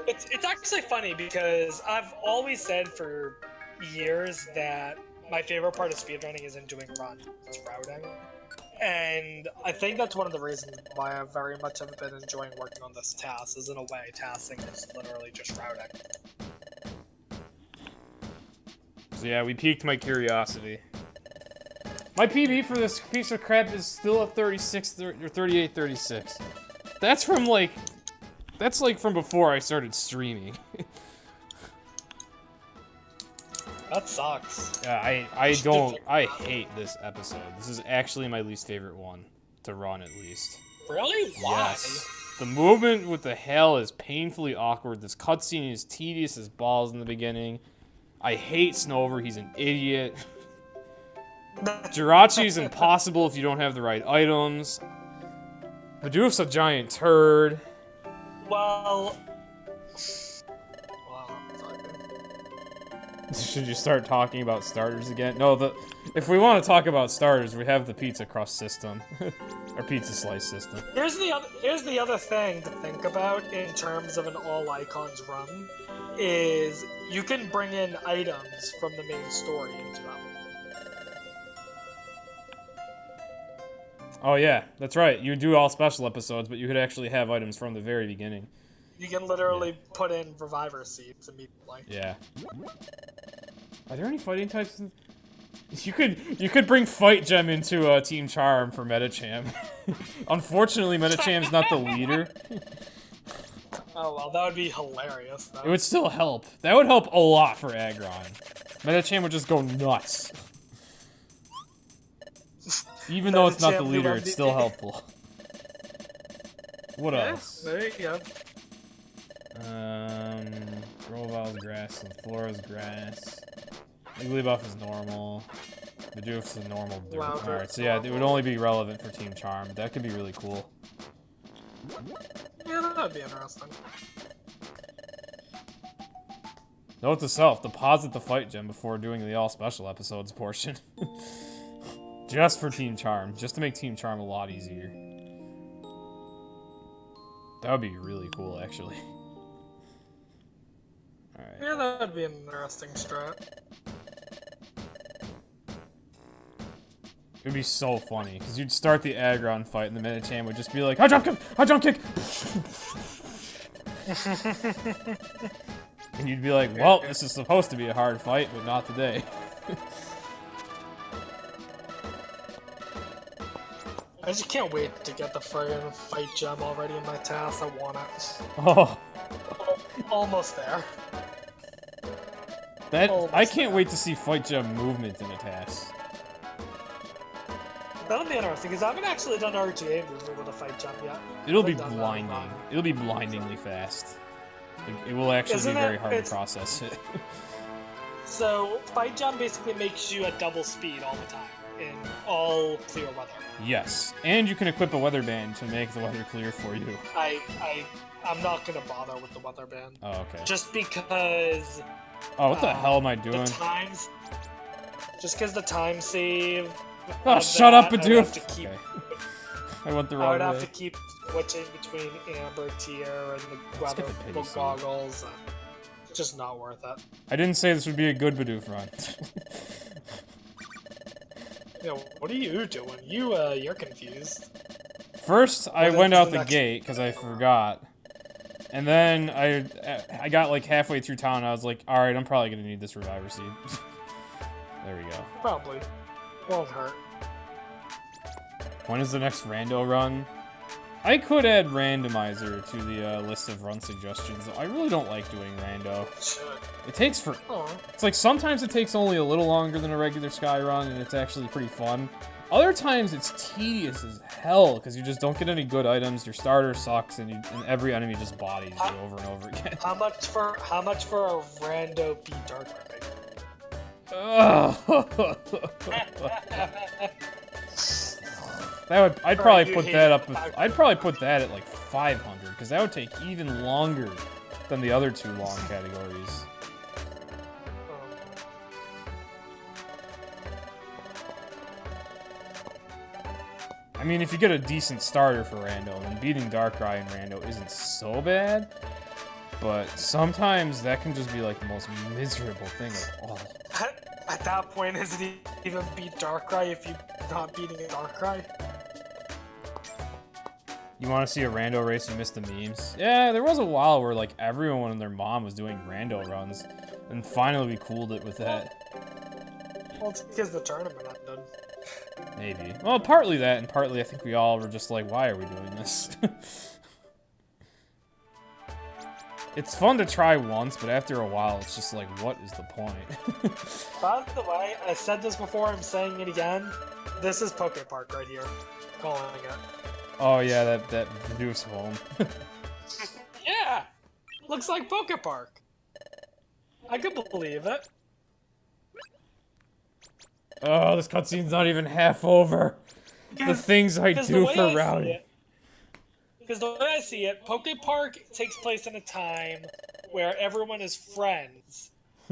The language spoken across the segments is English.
It's actually funny because I've always said for years that my favorite part of speedrunning isn't doing runs, it's routing. And I think that's one of the reasons why I very much have been enjoying working on this task, is in a way, tasking is literally just routing. So yeah, we piqued my curiosity. My PB for this piece of crap is still a 36 or 38-36. That's from like, that's like from before I started streaming. That sucks. Yeah, I hate this episode. This is actually my least favorite one to run, at least. Really? Why? Yes. The movement with the hail is painfully awkward. This cutscene is tedious as balls in the beginning. I hate Snover. He's an idiot. Jirachi is impossible if you don't have the right items. Bidoof's a giant turd. Well... Should you start talking about starters again? No, if we want to talk about starters, we have the pizza crust system. Or pizza slice system. Here's the other thing to think about in terms of an all icons run, is you can bring in items from the main story into them. Oh yeah, that's right. You do all special episodes, but you could actually have items from the very beginning. You can literally put in reviver seeds immediately. Yeah. Are there any fighting types? You could bring Fight Gem into Team Charm for Metacham. Unfortunately, Metacham's not the leader. Oh well, that would be hilarious though. It would still help. That would help a lot for Aggron. Metacham would just go nuts. Even though it's not the leader, it's still helpful. What else? There you go. Roval's grass and Flora's grass. Wigglybuff is normal. Bidoof's a normal. Alright, so yeah, it would only be relevant for Team Charm. That could be really cool. Yeah, that would be interesting. Note to self, deposit the Fight Gem before doing the all special episodes portion. Just for Team Charm. Just to make Team Charm a lot easier. That would be really cool, actually. Alright. Yeah, that would be an interesting strat. It would be so funny, because you'd start the Aggron fight and the Metacham would just be like, high jump kick! High jump kick! And you'd be like, well, this is supposed to be a hard fight, but not today. I just can't wait to get the friggin' Fight Gem already in my task. I want it. Oh. Almost there. I can't wait to see Fight Gem movement in a task. That'll be interesting, because I haven't actually done RTA movement with a Fight Gem yet. It'll be blinding. It'll be blindingly fast. It will actually be very hard to process it. So, Fight Gem basically makes you at double speed all the time, in all clear weather. Yes, and you can equip a weather band to make the weather clear for you. I'm not gonna bother with the weather band. Oh, okay. Just because... Oh, what the hell am I doing? Just because the time save... Oh, shut up, Bidoof! Okay. I went the wrong way. I would have to keep switching between Amber Tier and the weather goggles. It's just not worth it. I didn't say this would be a good Bidoof run. Yo, what are you doing? You're confused. First, I went out the gate because I forgot. And then I got like halfway through town and I was like, alright, I'm probably gonna need this reviver seed. There we go. Probably. Won't hurt. When is the next rando run? I could add randomizer to the list of run suggestions. I really don't like doing rando. It takes for... It's like sometimes it takes only a little longer than a regular sky run and it's actually pretty fun. Other times it's tedious as hell because you just don't get any good items, your starter sucks, and every enemy just bodies you over and over again. How much for a rando beat dark I'd probably put that up. I'd probably put that at like 500 because that would take even longer than the other two long categories. I mean, if you get a decent starter for rando, then beating Darkrai in rando isn't so bad. But sometimes that can just be like the most miserable thing of all. At that point, is it even beat Darkrai if you're not beating a Darkrai? You want to see a rando race? You missed the memes. Yeah, there was a while where like everyone and their mom was doing rando runs, and finally we cooled it with that. Well, it's because the tournament not done. Maybe. Well, partly that, and partly I think we all were just like, why are we doing this? It's fun to try once, but after a while, it's just like, what is the point? By the way, I said this before, I'm saying it again. This is Poke Park right here. Calling it. Oh yeah, that Bidoof's home. Yeah! Looks like Poke Park. I could believe it. Oh, this cutscene's not even half over. The things I do for Rowdy. Because the way I see it, Poke Park takes place in a time where everyone is friends,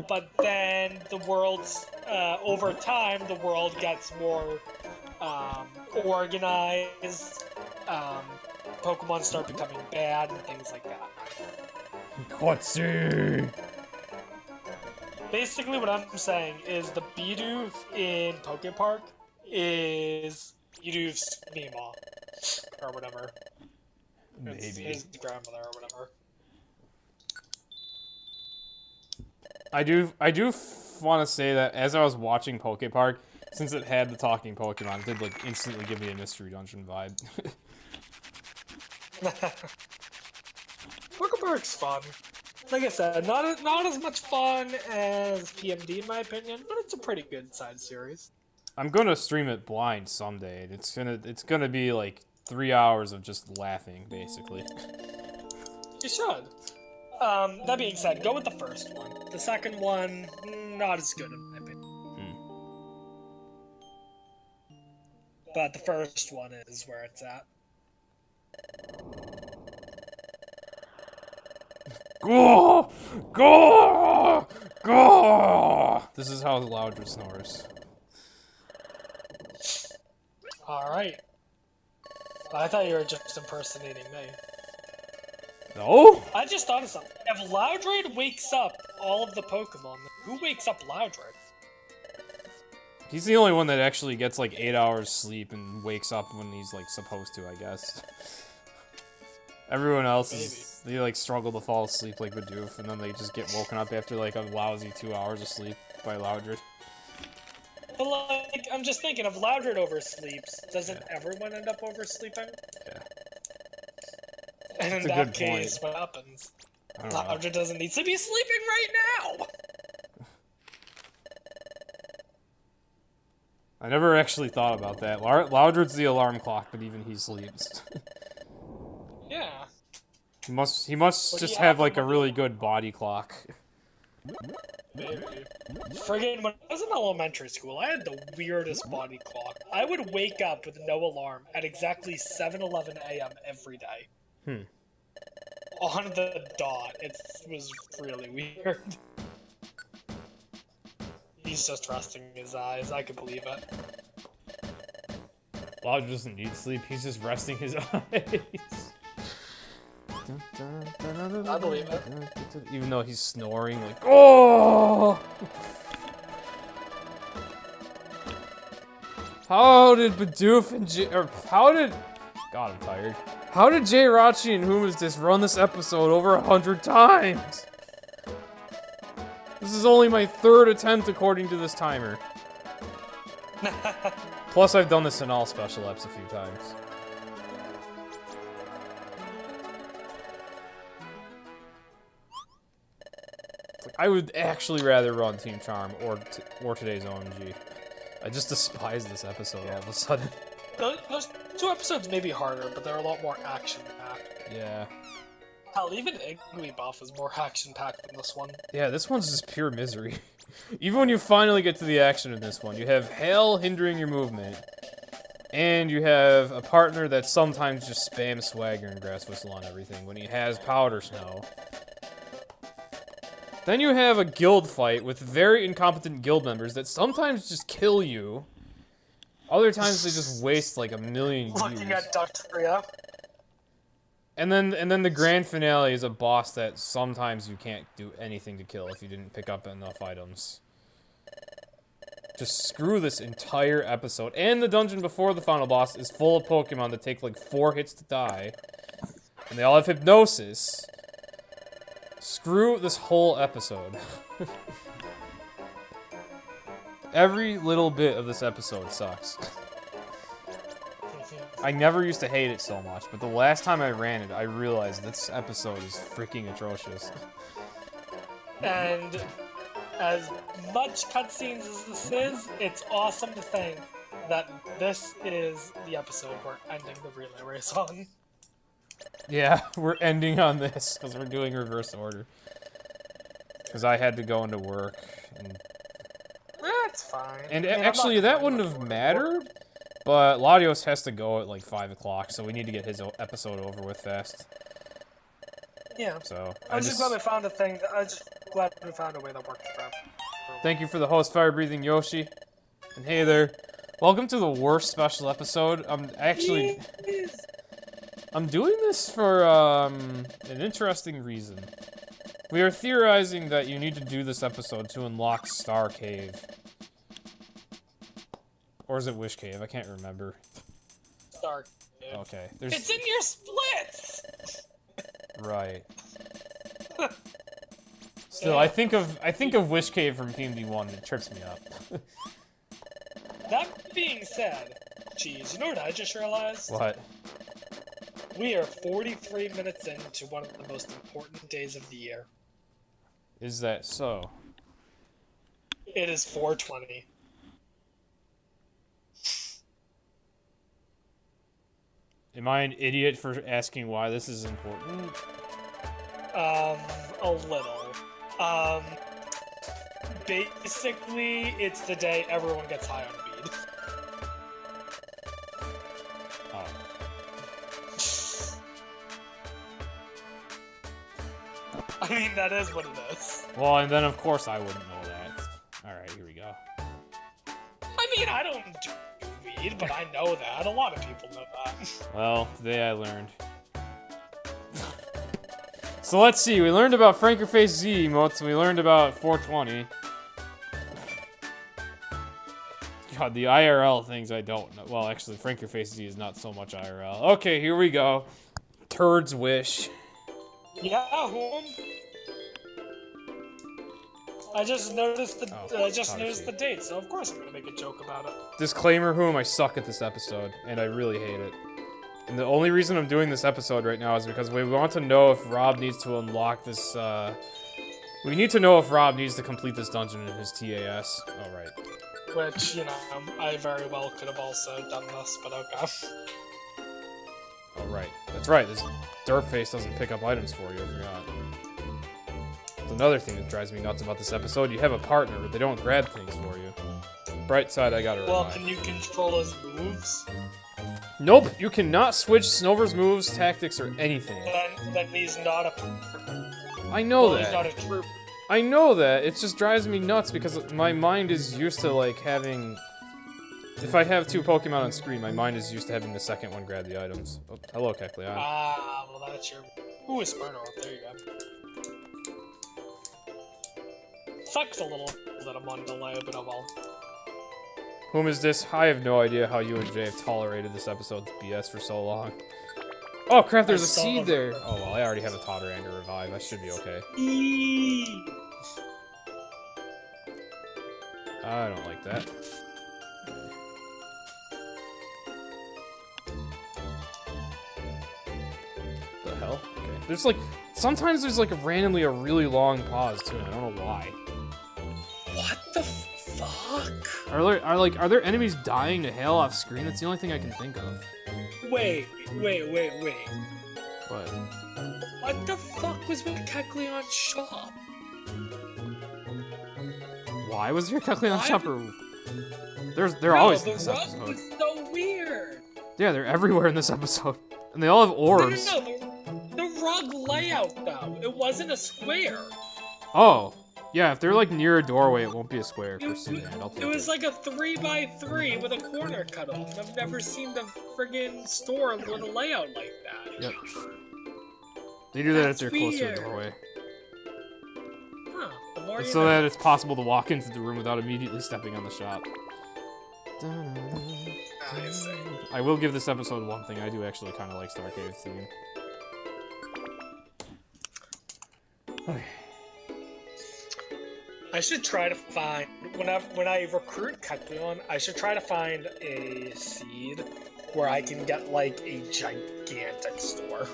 but then the world's, over time, the world gets more, organized, Pokemon start becoming bad, and things like that. Cutscene! Basically what I'm saying is the Bidoof in Poke Park is Bidoof's Mima, or whatever. Maybe. His grandmother or whatever. I do want to say that as I was watching Poke Park, since it had the talking Pokemon, it did like instantly give me a Mystery Dungeon vibe. Poke Park's fun. Like I said, not as much fun as PMD in my opinion, but it's a pretty good side series. I'm gonna stream it blind someday. It's gonna be like 3 hours of just laughing, basically. You should. That being said, go with the first one. The second one, not as good in my opinion. But the first one is where it's at. Go! Go! Go! This is how Loudred snores. Alright. I thought you were just impersonating me. No? I just thought of something. If Loudred wakes up all of the Pokemon, who wakes up Loudred? He's the only one that actually gets like 8 hours sleep and wakes up when he's like supposed to, I guess. Everyone else is, they like struggle to fall asleep like Bidoof, and then they just get woken up after like a lousy 2 hours of sleep by Loudred. But like, I'm just thinking, if Loudred oversleeps, doesn't everyone end up oversleeping? Yeah. And in that case, what happens? Loudred doesn't need to be sleeping right now! I never actually thought about that. Loudred's the alarm clock, but even he sleeps. Yeah. He must just have like a really good body clock. Maybe. Friggin', when I was in elementary school, I had the weirdest body clock. I would wake up with no alarm at exactly 7:11 a.m. every day. On the dot. It was really weird. He's just resting his eyes. I can believe it. Loudred doesn't need sleep. He's just resting his eyes. I believe it. Even though he's snoring, like, oh! How did Bidoof and God, I'm tired. How did Jirachi and Humusdis run this episode over 100 times? This is only my 3rd attempt according to this timer. Plus, I've done this in all special eps a few times. I would actually rather run Team Charm or today's OMG. I just despise this episode all of a sudden. Those 2 episodes may be harder, but they're a lot more action-packed. Yeah. Hell, even Igglybuff is more action-packed than this one. Yeah, this one's just pure misery. Even when you finally get to the action in this one, you have hail hindering your movement, and you have a partner that sometimes just spams Swagger and Grass Whistle on everything when he has Powder Snow. Then you have a guild fight with very incompetent guild members that sometimes just kill you. Other times they just waste like a million years. Looking at Ductria. And then the grand finale is a boss that sometimes you can't do anything to kill if you didn't pick up enough items. Just screw this entire episode. And the dungeon before the final boss is full of Pokemon that take like 4 hits to die. And they all have hypnosis. Screw this whole episode. Every little bit of this episode sucks. I never used to hate it so much, but the last time I ran it, I realized this episode is freaking atrocious. And as much cutscenes as this is, it's awesome to think that this is the episode we're ending the relay race on. Yeah, we're ending on this, because we're doing reverse order. Because I had to go into work, and... That's fine. And actually, that wouldn't have mattered, but Latios has to go at like 5 o'clock, so we need to get his episode over with fast. Yeah. So, I was just glad we found a thing. I was just glad we found a way that worked for him. Thank you for the host, Fire Breathing Yoshi. And hey there. Welcome to the worst special episode. I'm doing this for an interesting reason. We are theorizing that you need to do this episode to unlock Star Cave. Or is it Wish Cave? I can't remember. Star Cave. Okay. It's in your splits! Right. Still, I think of Wish Cave from PMD 1, and it trips me up. That being said, geez, you know what I just realized? What? We are 43 minutes into one of the most important days of the year. Is that so? It is 420. Am I an idiot for asking why this is important? A little. Basically, it's the day everyone gets high on weed. Oh. I mean, that is what it is. Well, and then of course I wouldn't know that. Alright, here we go. I mean, I don't do weed, but I know that. A lot of people know that. Well, today I learned. So let's see, we learned about Frankerface Z emotes, and we learned about 420. God, the IRL things I don't know. Well, actually, Frankerface Z is not so much IRL. Okay, here we go. Turd's Wish. Yeah, I just noticed the the date, so of course I'm gonna make a joke about it. Disclaimer, whom I suck at this episode, and I really hate it. And the only reason I'm doing this episode right now is because we want to know if Rob needs to unlock this, we need to know if Rob needs to complete this dungeon in his TAS. Oh, right. Which, you know, I very well could have also done this, but okay. Oh, right. That's right, this derp face doesn't pick up items for you, I forgot. That's another thing that drives me nuts about this episode. You have a partner, but they don't grab things for you. Bright side, I got it. Well, can you control his moves? Nope, you cannot switch Snover's moves, tactics, or anything. Then he's not a partner. I know that. He's not a trooper. I know that. It just drives me nuts because my mind is used to, like, having... If I have 2 Pokemon on screen, my mind is used to having the second one grab the items. Oh, hello, Kecleon. Ah, well, that's your... Ooh, a Spurno. There you go. Sucks a little that I'm on delay, but oh well. Whom is this? I have no idea how you and Jay have tolerated this episode's BS for so long. Oh crap, there's a seed there! Oh well, I already have a Totterang to revive. I should be okay. I don't like that. The hell? Okay. There's like... Sometimes there's like randomly a really long pause too, and I don't know why. What the fuck? Are there enemies dying to hail off screen? That's the only thing I can think of. Wait. What? What the fuck was with Kecleon's shop? Why was there a Kecleon shop? They're always in this the episode. rug was so weird. Yeah, they're everywhere in this episode. And they all have orbs. No, the rug layout, though. It wasn't a square. Oh. Yeah, if they're like near a doorway, it won't be a square. It was like a 3x3 with a corner cut off. I've never seen the friggin' store with a layout like that. Yep. They do that if That's they're close to a weird. doorway. Huh. The more It's you so know. that it's possible to walk into the room without immediately stepping on the shop. I see. I will give this episode one thing. I do actually kind of like Starcave's theme. Okay. I should try to find when I recruit Kekleon, I should try to find a seed where I can get like a gigantic store.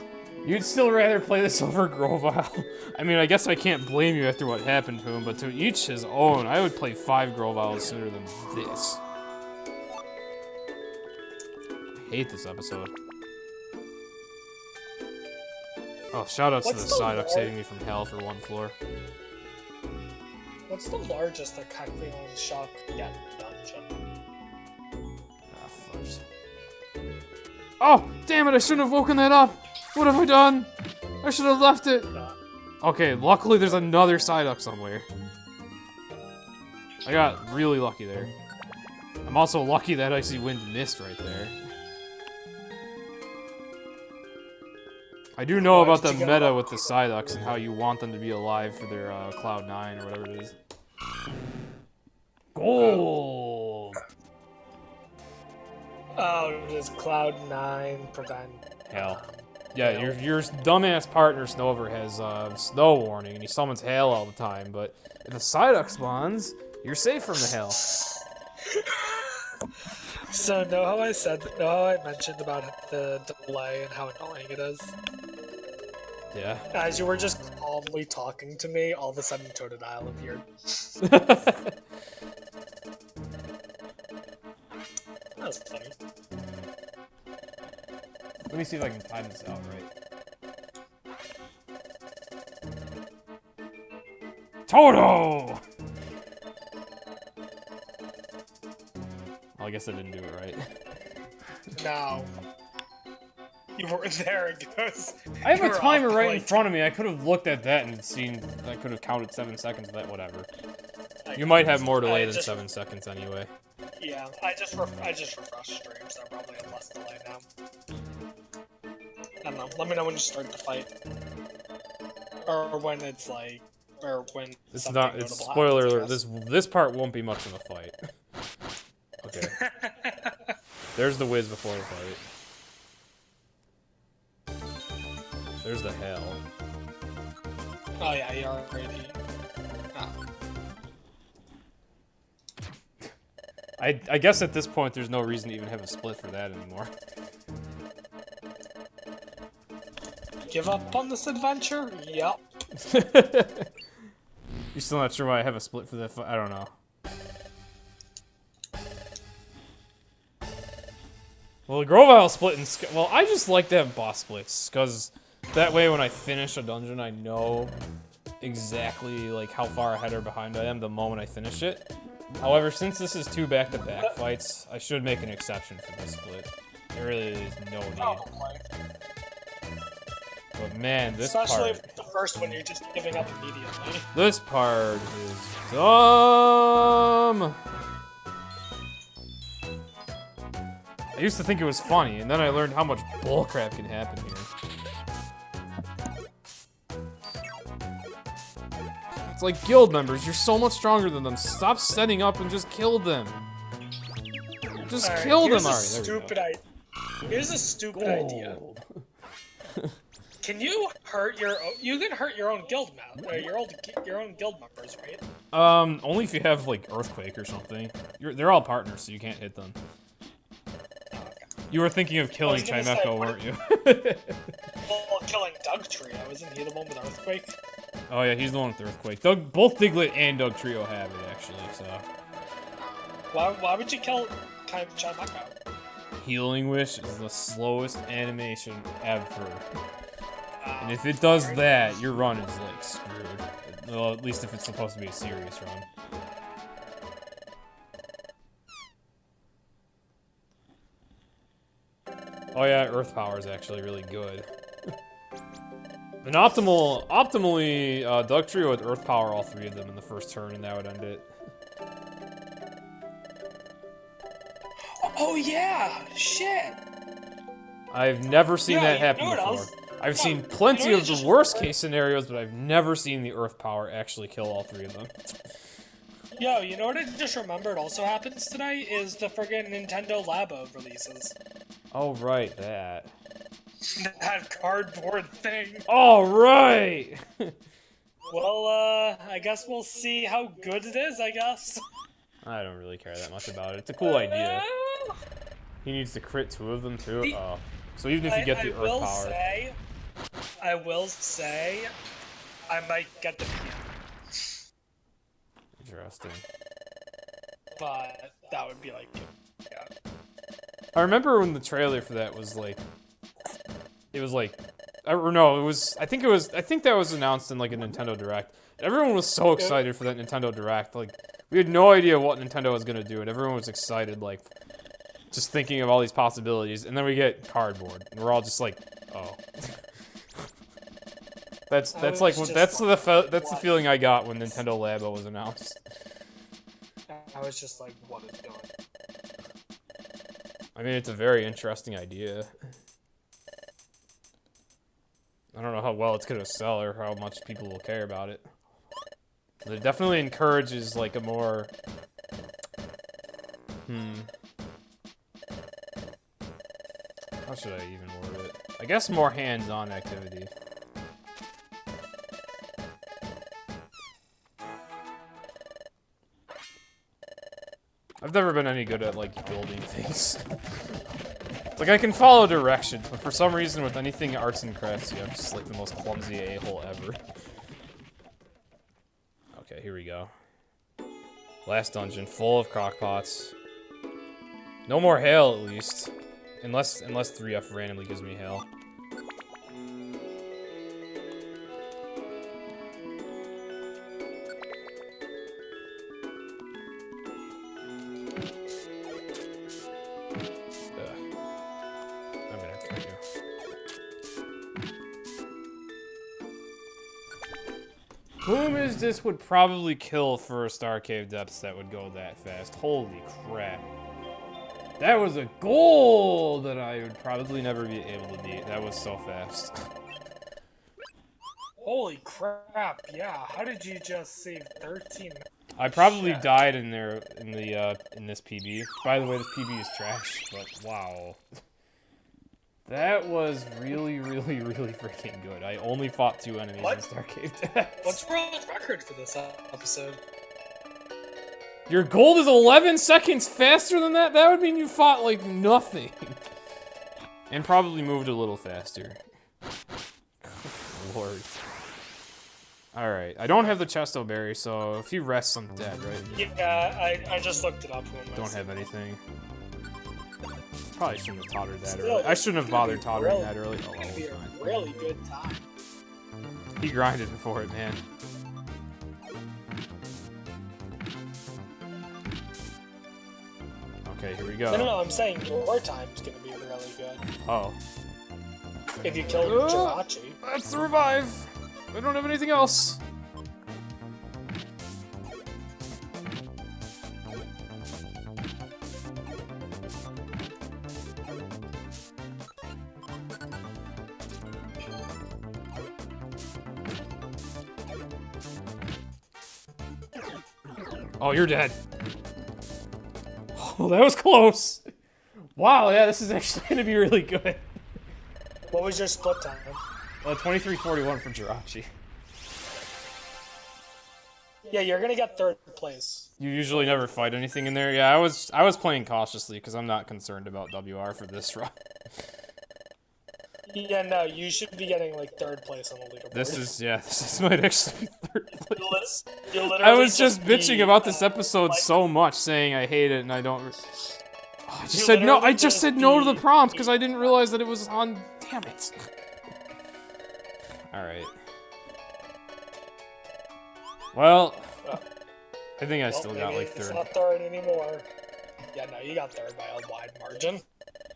You'd still rather play this over Grovyle. I mean, I guess I can't blame you after what happened to him, but to each his own. I would play 5 Grovyles sooner than this. I hate this episode. Oh, shoutouts to the Psyduck saving me from hell for one floor. What's the largest a Kekleon shop can get in the dungeon? Ah, fudge. Oh, damn it, I shouldn't have woken that up! What have I done? I should have left it! Okay, luckily there's another Psyduck somewhere. I got really lucky there. I'm also lucky that Icy Wind missed right there. I do know about the meta with the Psyducks and how you want them to be alive for their Cloud 9 or whatever it is. Gold! Oh, does Cloud 9 prevent... Hell. Yeah, your dumbass partner Snover has Snow Warning and he summons Hail all the time, but if a Psyduck spawns, you're safe from the Hail. So, know how I mentioned about the delay and how annoying it is? Yeah. As you were just calmly talking to me, all of a sudden Totodile appeared. That was funny. Let me see if I can time this out right. Toto! Well, I guess I didn't do it right. No. You weren't there, it goes. I have a timer right in front of me. I could have looked at that and seen. I could have counted 7 seconds. That whatever. You might have more delay than 7 seconds anyway. Yeah, I just refreshed streams. So probably have less delay now. I don't know. Let me know when you start the fight, or when it's like, or when. It's not. It's spoiler alert. This part won't be much of a fight. Okay. There's the whiz before the fight. There's the hell. Oh yeah, you already. Oh. I guess at this point there's no reason to even have a split for that anymore. Give up on this adventure? Yep. You're still not sure why I have a split for that fight? I don't know. Well, the Grovyle split and well, I just like to have boss splits because that way when I finish a dungeon, I know exactly like how far ahead or behind I am the moment I finish it. However, since this is 2 back-to-back fights, I should make an exception for this split. There really is no need. But man, this Especially part... if the first one you're just giving up immediately. This part is dumb! I used to think it was funny, and then I learned how much bullcrap can happen here. It's like guild members, you're so much stronger than them. Stop setting up and just kill them. Just kill them already. Here's a stupid idea. Can you hurt you can hurt your own guild your own guild members, right? Only if you have like Earthquake or something. They're all partners, so you can't hit them. You were thinking of killing Chimecho, weren't you? Well, killing Dugtrio, isn't he the one with Earthquake? Oh yeah, he's the one with Earthquake. Both Diglett and Dugtrio have it, actually, so... Why would you kill Chimecho? Healing Wish is the slowest animation ever. And if it does that, your run is, like, screwed. Well, at least if it's supposed to be a serious run. Oh yeah, Earth Power is actually really good. And optimally, Dugtrio would Earth Power all 3 of them in the first turn, and that would end it. Oh yeah! Shit! I've never seen that happen before. I've seen plenty of the worst case scenarios, but I've never seen the Earth power actually kill all three of them. Yo, you know what I just remembered also happens today is the friggin' Nintendo Labo releases. Oh, right, that. That cardboard thing. All right! Well, I guess we'll see how good it is, I guess. I don't really care that much about it. It's a cool idea. He needs to crit 2 of them, too? Oh. So even if you get the Earth power... I will say, I might get the PM. Interesting. But that would be like, yeah. I remember when the trailer for that was like... It was like... Or no, it was... I think that was announced in like a Nintendo Direct. Everyone was so excited for that Nintendo Direct. Like, we had no idea what Nintendo was gonna do, and everyone was excited, like... Just thinking of all these possibilities, and then we get cardboard, and we're all just like, oh. that's the feeling I got when Nintendo Labo was announced. I was just like, what is going on? I mean, it's a very interesting idea. I don't know how well it's gonna sell or how much people will care about it. But it definitely encourages like a more how should I even word it? I guess more hands-on activity. I've never been any good at, like, building things. Like, I can follow directions, but for some reason with anything arts and crafts, I'm just, like, the most clumsy a-hole ever. Okay, here we go. Last dungeon, full of crockpots. No more hail, at least. Unless 3F randomly gives me hail. I'm gonna have to fight you. Whom is this would probably kill for a Star Cave Depths that would go that fast? Holy crap. That was a goal that I would probably never be able to beat. That was so fast. Holy crap, yeah. How did you just save 13? I probably died in there in this PB. By the way, this PB is trash, but wow. That was really, really, really freaking good. I only fought 2 enemies in Star Cave Depths. What's world record for this episode? Your gold is 11 seconds faster than that? That would mean you fought like nothing. And probably moved a little faster. Lord. Alright, I don't have the Chesto Berry, so if he rests, I'm dead, right? Yeah, I just looked it up. Don't have anything. Probably shouldn't have tottered that early. I shouldn't have bothered tottering that early. Oh, it's gonna be a really good time. He grinded for it, man. Okay, here we go. No, I'm saying your time's gonna be really good. Oh. If you kill Jirachi. That's the revive! I don't have anything else. Oh, you're dead. Oh, that was close. Wow, yeah, this is actually going to be really good. What was your split time? 23:41 for Jirachi. Yeah, you're going to get 3rd place. You usually never fight anything in there. Yeah, I was playing cautiously because I'm not concerned about WR for this run. Yeah, no, you should be getting like 3rd place on the leaderboard. This might actually be 3rd place. I was just bitching about this episode so much, saying I hate it and I don't. Oh, I just said no. I just said no to the prompt because I didn't realize that it was on. Damn it. All right. Well, I think I still got like 3rd. It's not 3rd anymore. Yeah, no, you got 3rd by a wide margin.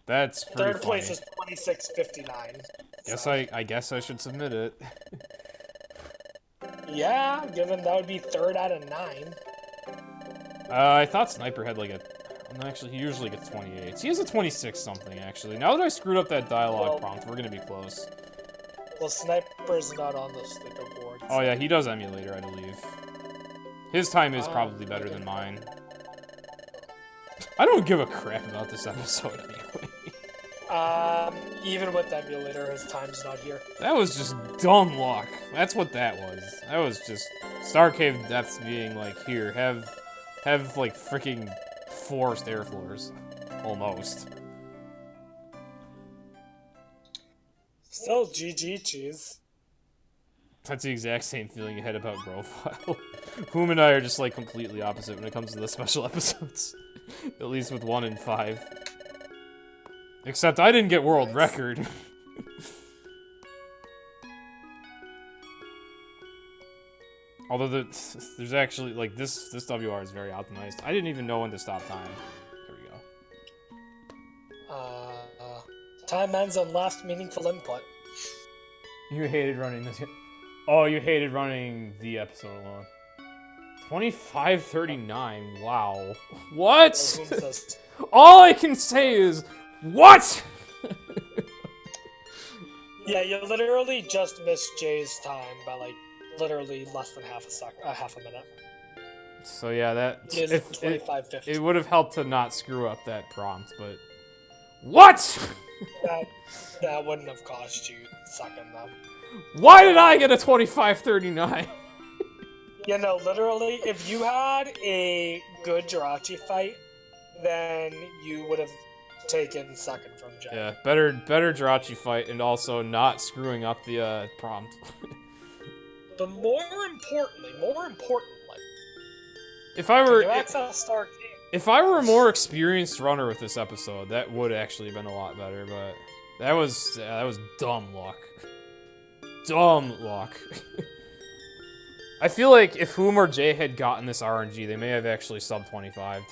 That's pretty 3rd place is 26:59. I guess I should submit it. Yeah, given that would be 3rd out of 9. I thought Sniper had like a. No, actually, he usually gets 28. He has a 26 something actually. Now that I screwed up that dialogue prompt, we're gonna be close. Well, Sniper's not on the sticker board. Oh yeah, he does emulator, I believe. His time is probably better than mine. I don't give a crap about this episode anyway. Even with emulator, his time's not here. That was just dumb luck. That's what that was. That was just Star Cave Depths being like, here, have like freaking 4 stair floors. Almost. Still GG cheese. That's the exact same feeling you had about Growfile. Whom and I are just like completely opposite when it comes to the special episodes. At least with 1 and 5. Except I didn't get world record. Although there's actually, like, this WR is very optimized. I didn't even know when to stop time. There we go. Time ends on last meaningful input. You hated running this. Oh, you hated running the episode alone. 25:39. Wow. What? All I can say is, what? Yeah, you literally just missed Jay's time by like literally less than half a minute. So yeah, that it would have helped to not screw up that prompt, but what? that wouldn't have cost you sucking them. Why did I get a 25:39? You know, literally, if you had a good Jirachi fight, then you would have taken second from Jay. Yeah, better Jirachi fight, and also not screwing up the prompt. But more importantly, if I were if I were a more experienced runner with this episode, that would actually have been a lot better. But that was dumb luck. Dumb luck. I feel like if Whom or Jay had gotten this RNG, they may have actually sub 25'd.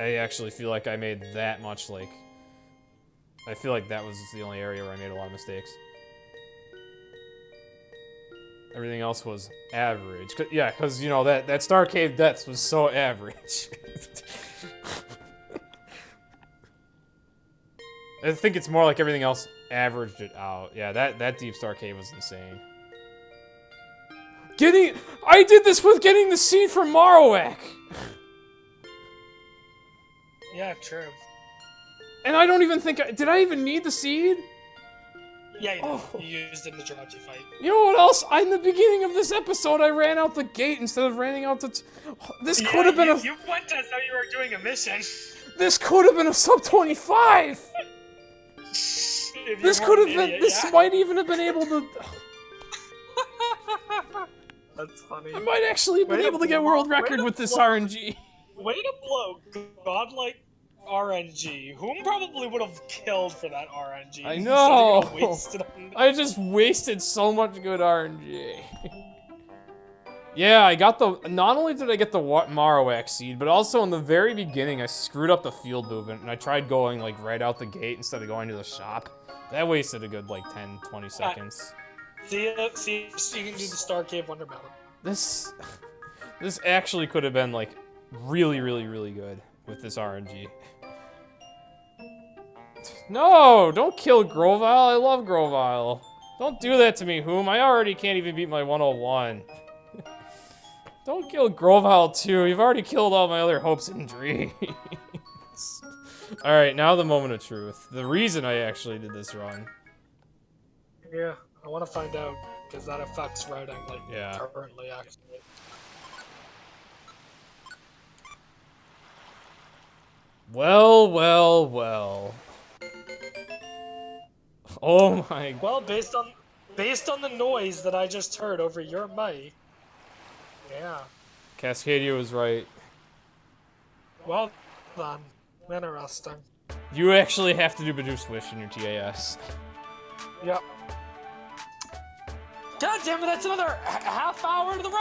I actually feel like I made that much, like... I feel like that was the only area where I made a lot of mistakes. Everything else was average. Yeah, because, you know, that Star Cave Depths was so average. I think it's more like everything else averaged it out. Yeah, that Deep Star Cave was insane. I did this with getting the seed from Marowak! Yeah, true. And I don't even think did I even need the seed? Yeah, you used it in the Jirachi fight. You know what else? In the beginning of this episode, I ran out the gate instead of running out the... This could have been You went as though you were doing a mission. This could have been a sub 25! This could have been... This might even have been able to... That's funny. I might actually have been able to get world record with this RNG. Way to blow godlike RNG. Whom probably would have killed for that RNG. I know! I just wasted so much good RNG. Yeah, I got the... Not only did I get the Marowak seed, but also in the very beginning, I screwed up the field movement, and I tried going, like, right out the gate instead of going to the shop. That wasted a good, like, 10, 20 seconds. See, you can do the Star Cave Wonder Melon. This actually could have been, like, really, really, really good with this RNG. No! Don't kill Grovile. I love Grovile. Don't do that to me, Whom. I already can't even beat my 101. Don't kill Grovile, too. You've already killed all my other hopes and dreams. Alright, now the moment of truth. The reason I actually did this run. Yeah, I want to find out, because that affects routing, like, currently, actually. Well, well, well. Oh my... Well, based on the noise that I just heard over your mic, yeah. Cascadia was right. Well done. Interesting. You actually have to do Bidoof Swish in your TAS. Yep. God damn it, that's another half hour to the run!